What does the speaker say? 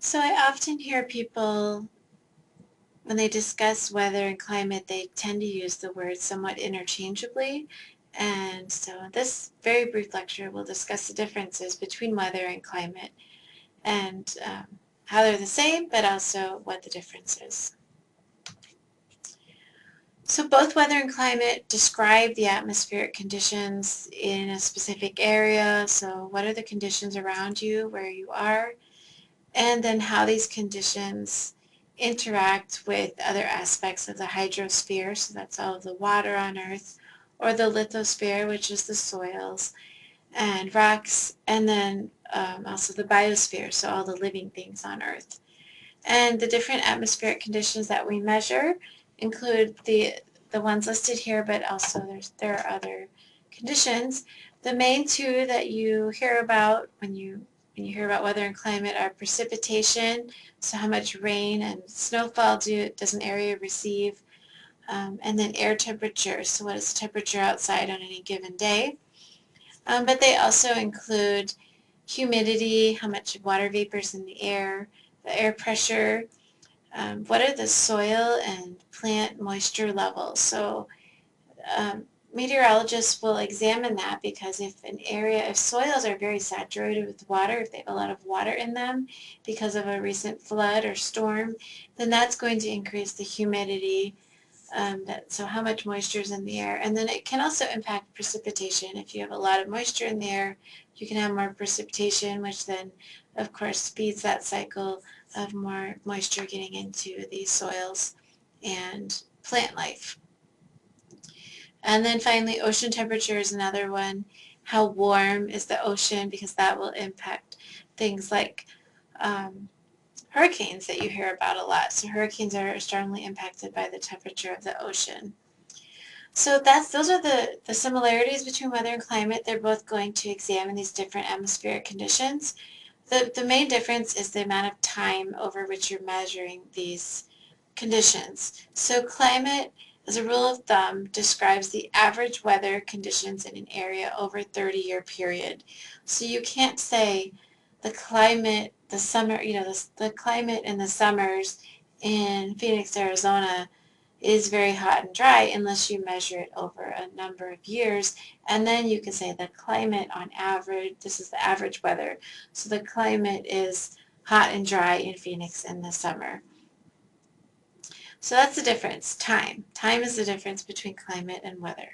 So I often hear people, when they discuss weather and climate, they tend to use the words somewhat interchangeably. And so in this very brief lecture, we'll discuss the differences between weather and climate and how they're the same, but also what the difference is. So both weather and climate describe the atmospheric conditions in a specific area. So what are the conditions around you, where you are, and then how these conditions interact with other aspects of the hydrosphere, so that's all of the water on Earth, or the lithosphere, which is the soils and rocks, and then also the biosphere, so all the living things on Earth. And the different atmospheric conditions that we measure include the ones listed here, but also there are other conditions. The main two that you hear about when you hear about weather and climate are precipitation, so how much rain and snowfall does an area receive, and then air temperature, so what is the temperature outside on any given day. But they also include humidity, how much water vapor is in the air, the air pressure, what are the soil and plant moisture levels. So meteorologists will examine that because if soils are very saturated with water, if they have a lot of water in them because of a recent flood or storm, then that's going to increase the humidity, so how much moisture is in the air. And then it can also impact precipitation. If you have a lot of moisture in the air, you can have more precipitation, which then, of course, speeds that cycle of more moisture getting into the soils and plant life. And then finally, ocean temperature is another one. How warm is the ocean? Because that will impact things like hurricanes that you hear about a lot. So hurricanes are strongly impacted by the temperature of the ocean. So those are the similarities between weather and climate. They're both going to examine these different atmospheric conditions. The main difference is the amount of time over which you're measuring these conditions. So climate, as a rule of thumb, describes the average weather conditions in an area over a 30-year period. So you can't say the climate, the summer, the climate in the summers in Phoenix, Arizona is very hot and dry unless you measure it over a number of years. And then you can say the climate on average, this is the average weather. So the climate is hot and dry in Phoenix in the summer. So that's the difference, time. Time is the difference between climate and weather.